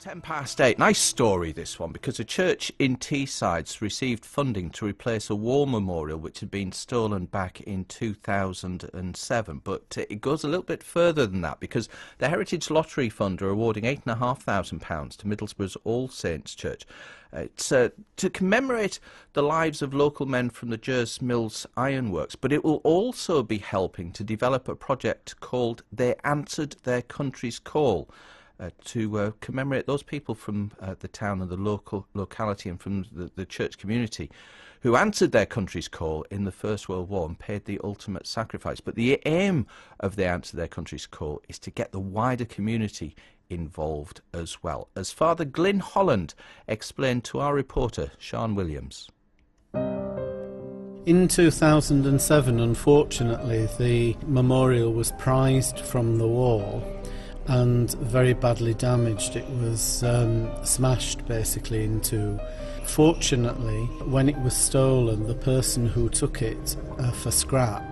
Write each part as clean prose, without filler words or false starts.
8:10. Nice story, this one, because a church in Teesside's received funding to replace a war memorial which had been stolen back in 2007. But it goes a little bit further than that, because the Heritage Lottery Fund are awarding £8,500 to Middlesbrough's All Saints Church. It's to commemorate the lives of local men from the Jers Mills Ironworks, but it will also be helping to develop a project called They Answered Their Country's Call, to commemorate those people from the town and the locality and from the church community who answered their country's call in the First World War and paid the ultimate sacrifice. But the aim of They Answer Their Country's Call is to get the wider community involved as well, as Father Glyn Holland explained to our reporter Sean Williams. In 2007, unfortunately, the memorial was prized from the wall and very badly damaged. It was smashed basically in two. Fortunately, when it was stolen, the person who took it for scrap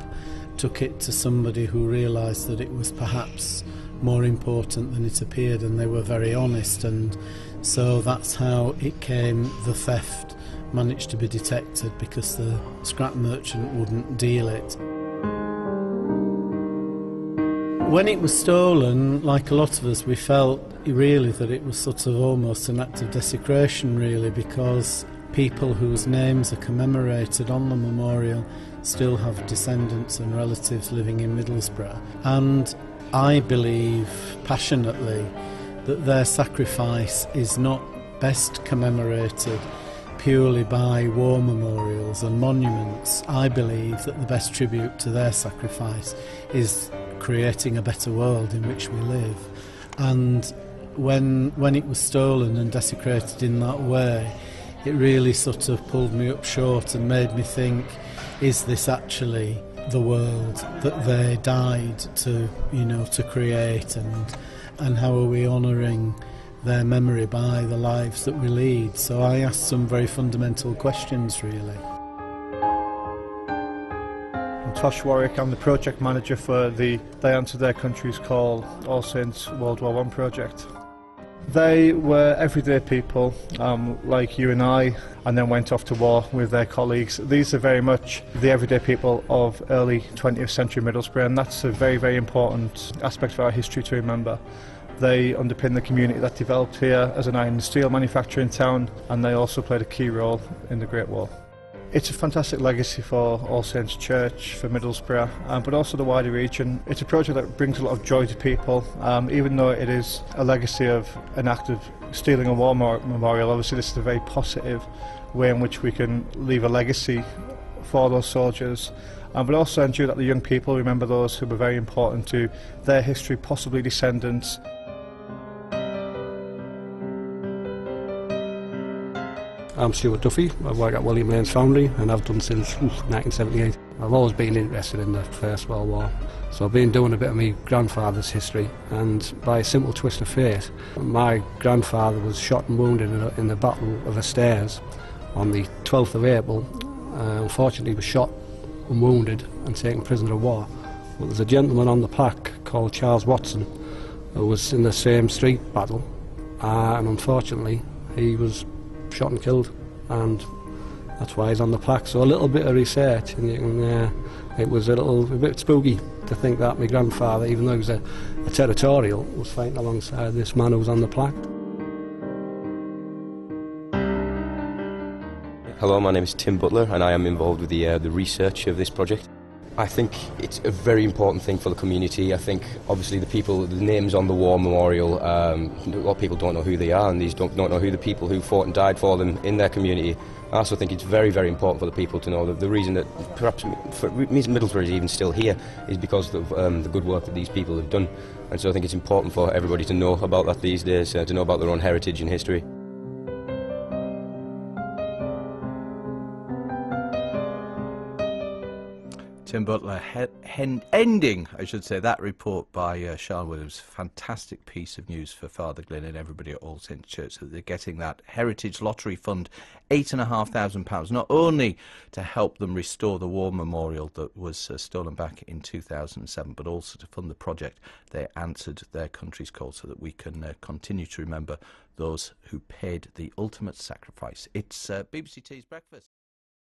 took it to somebody who realised that it was perhaps more important than it appeared, and they were very honest, and so that's how it came. The theft managed to be detected because the scrap merchant wouldn't deal it. When it was stolen, like a lot of us, we felt really that it was sort of almost an act of desecration, really, because people whose names are commemorated on the memorial still have descendants and relatives living in Middlesbrough. And I believe passionately that their sacrifice is not best commemorated purely by war memorials and monuments. I believe that the best tribute to their sacrifice is creating a better world in which we live. And when it was stolen and desecrated in that way, it really sort of pulled me up short and made me think, is this actually the world that they died to, to create, and how are we honouring their memory by the lives that we lead? So I asked some very fundamental questions, really. I'm Tosh Warwick. I'm the project manager for the They Answered Their Country's Call All Saints World War I project. They were everyday people like you and I, and then went off to war with their colleagues. These are very much the everyday people of early 20th century Middlesbrough, and that's a very, very important aspect of our history to remember. They underpin the community that developed here as an iron and steel manufacturing town, and they also played a key role in the Great War. It's a fantastic legacy for All Saints Church, for Middlesbrough, but also the wider region. It's a project that brings a lot of joy to people, even though it is a legacy of an act of stealing a war memorial. Obviously this is a very positive way in which we can leave a legacy for those soldiers, but also ensure that the young people remember those who were very important to their history, possibly descendants. I'm Stuart Duffy. I work at William Lane's Foundry, and I've done since 1978. I've always been interested in the First World War, so I've been doing a bit of my grandfather's history, and by a simple twist of fate, my grandfather was shot and wounded in the Battle of the Stairs on the 12th of April. Unfortunately, he was shot and wounded and taken prisoner of war. But there's a gentleman on the plaque called Charles Watson who was in the same street battle, and unfortunately he was shot and killed, and that's why he's on the plaque. So a little bit of research, and you can, it was a bit spooky to think that my grandfather, even though he was a territorial, was fighting alongside this man who was on the plaque. Hello, my name is Tim Butler, and I am involved with the research of this project. I think it's a very important thing for the community. I think obviously the names on the war memorial, a lot of people don't know who they are, and these don't know who the people who fought and died for them in their community. I also think it's very, very important for the people to know that the reason that perhaps Middlesbrough is even still here is because of the good work that these people have done. And so I think it's important for everybody to know about that these days, to know about their own heritage and history. Tim Butler ending, I should say, that report by Sean Williams. Fantastic piece of news for Father Glyn and everybody at All Saints Church that they're getting that Heritage Lottery Fund, £8,500, not only to help them restore the war memorial that was stolen back in 2007, but also to fund the project. They answered their country's call so that we can continue to remember those who paid the ultimate sacrifice. It's BBC Tees Breakfast.